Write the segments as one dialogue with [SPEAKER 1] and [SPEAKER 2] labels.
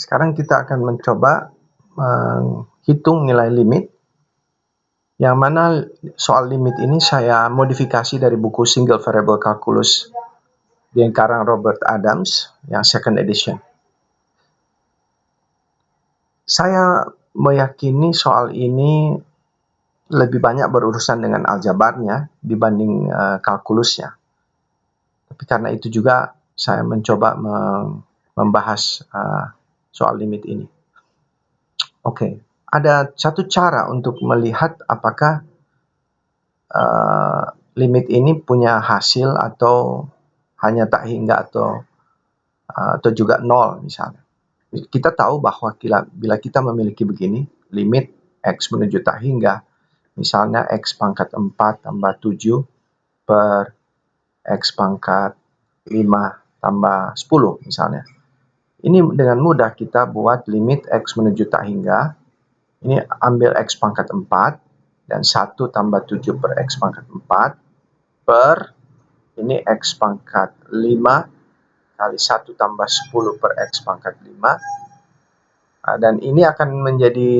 [SPEAKER 1] Sekarang kita akan mencoba menghitung nilai limit, yang mana soal limit ini saya modifikasi dari buku Single Variable Calculus yang karang Robert Adams yang second edition. Saya meyakini soal ini lebih banyak berurusan dengan aljabarnya dibanding kalkulusnya. Tapi karena itu juga saya mencoba membahas soal limit ini. Oke, ada satu cara untuk melihat apakah limit ini punya hasil atau hanya tak hingga atau juga nol misalnya. Kita tahu bahwa bila kita memiliki begini, limit X menuju tak hingga, misalnya X pangkat 4 tambah 7 per X pangkat 5 tambah 10 misalnya. Ini dengan mudah kita buat limit X menuju tak hingga. Ini ambil X pangkat 4 dan 1 tambah 7 per X pangkat 4 per ini X pangkat 5 kali 1 tambah 10 per X pangkat 5. Dan ini akan menjadi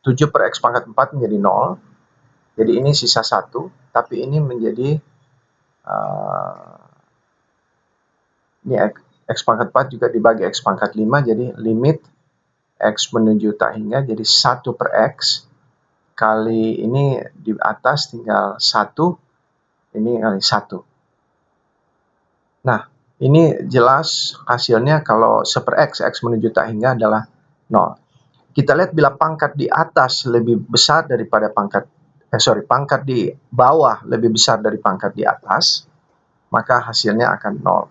[SPEAKER 1] 7 per X pangkat 4 menjadi 0. Jadi ini sisa 1, tapi ini menjadi ini X pangkat 4 juga dibagi X pangkat 5, jadi limit X menuju tak hingga jadi 1 per X kali ini di atas tinggal 1, ini kali 1. Nah, ini jelas hasilnya kalau 1 per X menuju tak hingga adalah 0. Kita lihat bila pangkat di atas lebih besar daripada pangkat di bawah lebih besar dari pangkat di atas, maka hasilnya akan 0.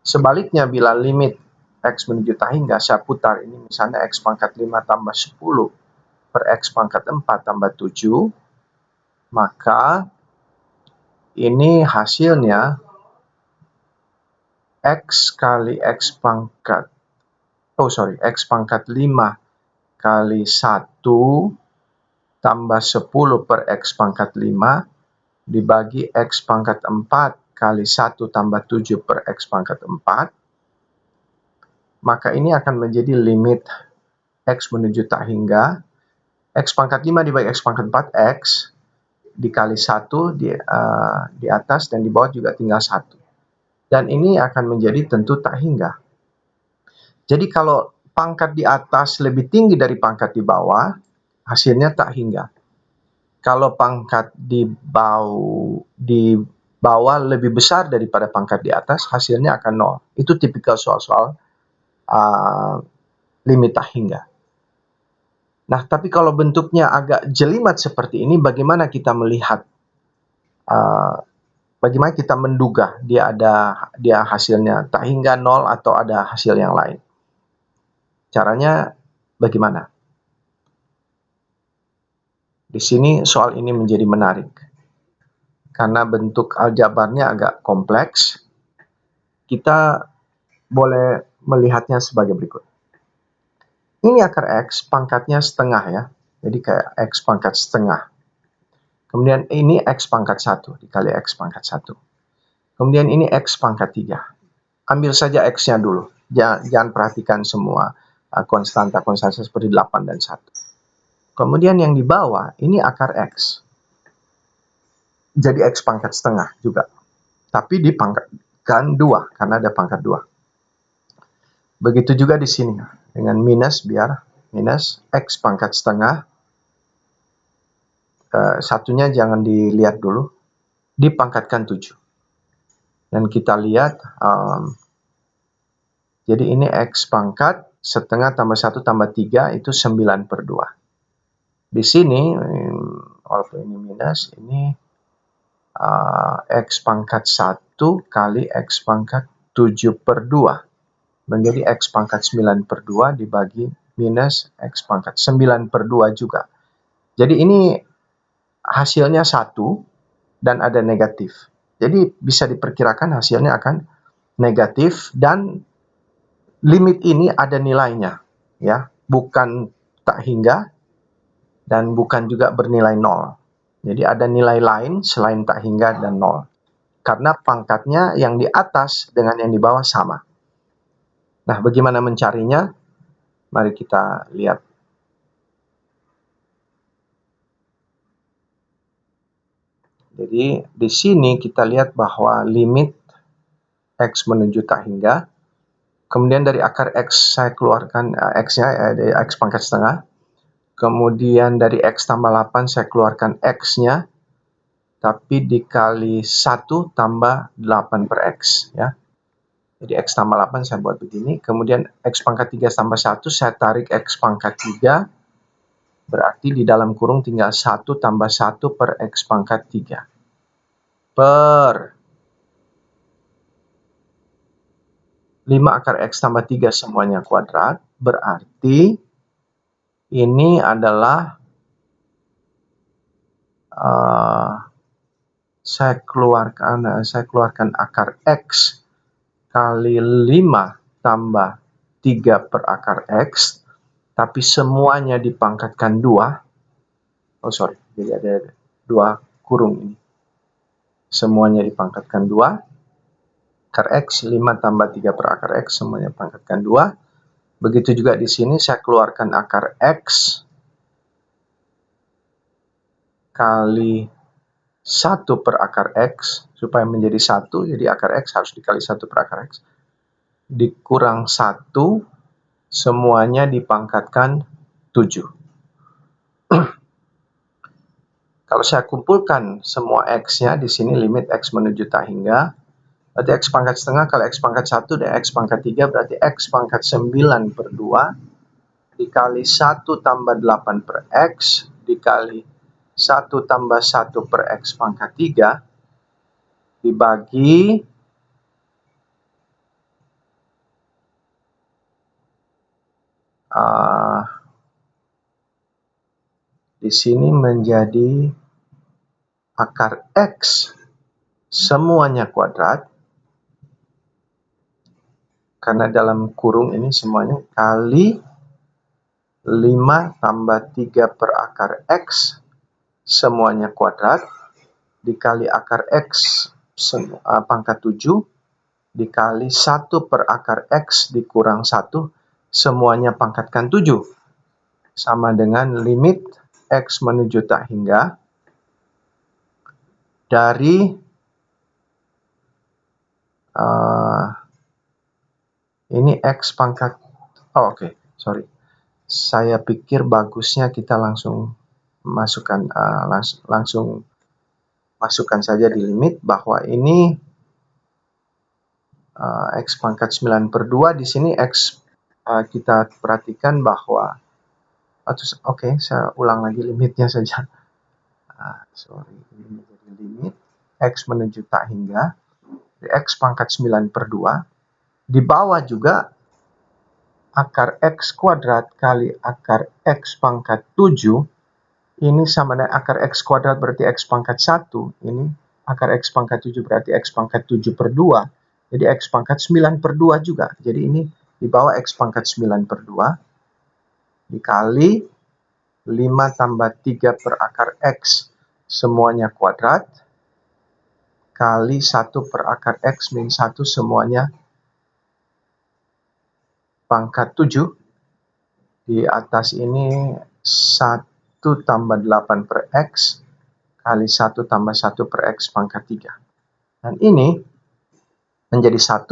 [SPEAKER 1] Sebaliknya bila limit X menuju tak hingga, saya putar ini misalnya X pangkat 5 tambah 10 per X pangkat 4 tambah 7, maka ini hasilnya X kali X pangkat X pangkat 5 kali 1 tambah 10 per X pangkat 5 dibagi X pangkat 4 kali 1 tambah 7 per X pangkat 4, maka ini akan menjadi limit X menuju tak hingga, X pangkat 5 dibagi X pangkat 4, X dikali 1 di atas dan di bawah juga tinggal 1. Dan ini akan menjadi tentu tak hingga. Jadi kalau pangkat di atas lebih tinggi dari pangkat di bawah, hasilnya tak hingga. Kalau pangkat di bawah lebih besar daripada pangkat di atas, hasilnya akan 0. Itu tipikal soal-soal limit tak hingga. Nah, tapi kalau bentuknya agak jelimet seperti ini, bagaimana kita melihat, bagaimana kita menduga dia hasilnya tak hingga 0 atau ada hasil yang lain? Caranya bagaimana? Di sini soal ini menjadi menarik. Karena bentuk aljabarnya agak kompleks, kita boleh melihatnya sebagai berikut. Ini akar X, pangkatnya setengah ya. Jadi kayak X pangkat setengah. Kemudian ini X pangkat 1 dikali X pangkat 1. Kemudian ini X pangkat 3. Ambil saja X-nya dulu. Jangan perhatikan semua konstanta-konstanta seperti 8 dan 1. Kemudian yang di bawah, ini akar X. Jadi X pangkat setengah juga. Tapi dipangkatkan 2, karena ada pangkat 2. Begitu juga di sini. Dengan minus, biar minus X pangkat setengah. Satunya jangan dilihat dulu. Dipangkatkan 7. Dan kita lihat, jadi ini X pangkat setengah tambah 1 tambah 3 itu 9 per 2. Di sini, walaupun ini minus, ini X pangkat 1 kali X pangkat 7 per 2. Menjadi X pangkat 9 per 2 dibagi minus X pangkat 9 per 2 juga. Jadi ini hasilnya 1 dan ada negatif. Jadi bisa diperkirakan hasilnya akan negatif dan limit ini ada nilainya, ya, bukan tak hingga dan bukan juga bernilai 0. Jadi ada nilai lain selain tak hingga dan 0. Karena pangkatnya yang di atas dengan yang di bawah sama. Nah, bagaimana mencarinya? Mari kita lihat. Jadi di sini kita lihat bahwa limit X menuju tak hingga. Kemudian dari akar X saya keluarkan X-nya, dari X pangkat setengah. Kemudian dari X tambah 8 saya keluarkan X-nya. Tapi dikali 1 tambah 8 per X. Ya. Jadi X tambah 8 saya buat begini. Kemudian X pangkat 3 tambah 1 saya tarik X pangkat 3. Berarti di dalam kurung tinggal 1 tambah 1 per X pangkat 3. Per 5 akar X tambah 3 semuanya kuadrat. Berarti ini adalah saya keluarkan akar X kali 5 tambah 3 per akar X. Tapi semuanya dipangkatkan 2. Oh sorry, jadi ada 2 kurung ini. Semuanya dipangkatkan 2. Akar X, 5 tambah 3 per akar X, semuanya pangkatkan 2. Begitu juga di sini saya keluarkan akar X kali 1 per akar X, supaya menjadi 1, jadi akar X harus dikali 1 per akar X. Dikurang 1, semuanya dipangkatkan 7. Kalau saya kumpulkan semua X-nya, di sini limit X menuju tak hingga, berarti X pangkat setengah kali X pangkat 1 dan X pangkat 3, berarti X pangkat 9 per 2, dikali 1 tambah 8 per X, dikali 1 tambah 1 per X pangkat 3, dibagi di sini menjadi akar X semuanya kuadrat, karena dalam kurung ini semuanya, kali 5 tambah 3 per akar X semuanya kuadrat, dikali akar X pangkat 7, dikali 1 per akar X dikurang 1, semuanya pangkatkan 7. Sama dengan limit X menuju tak hingga dari ini X pangkat, sorry. Saya pikir bagusnya kita langsung masukkan saja di limit bahwa ini X pangkat 9 per 2. Di sini X kita perhatikan bahwa saya ulang lagi limitnya saja. Ini menjadi limit X menuju tak hingga dari X pangkat 9 per 2. Di bawah juga akar X kuadrat kali akar X pangkat 7. Ini sama dengan akar X kuadrat berarti X pangkat 1. Ini akar X pangkat 7 berarti X pangkat 7 per 2. Jadi X pangkat 9 per 2 juga. Jadi ini di bawah X pangkat 9 per 2. Dikali 5 tambah 3 per akar X semuanya kuadrat. Kali 1 per akar X min 1 semuanya pangkat 7. Di atas ini 1 tambah 8 per X kali 1 tambah 1 per X pangkat 3. Dan ini menjadi 1.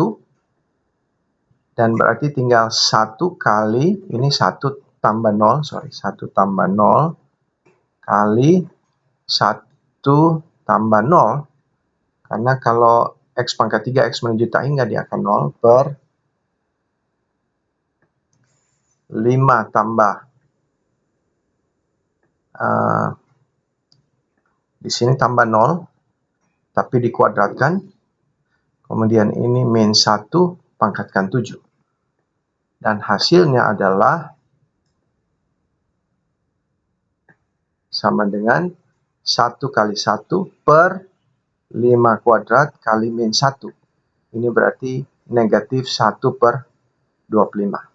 [SPEAKER 1] Dan berarti tinggal 1 kali, ini 1 tambah 0, 1 tambah 0 kali 1 tambah 0. Karena kalau X pangkat 3, X menuju tak hingga, dia akan 0 per 5 tambah di sini tambah 0, tapi dikuadratkan. Kemudian ini min 1 pangkatkan 7. Dan hasilnya adalah sama dengan 1 kali 1 per 5 kuadrat kali min 1. Ini berarti negatif 1 per 25.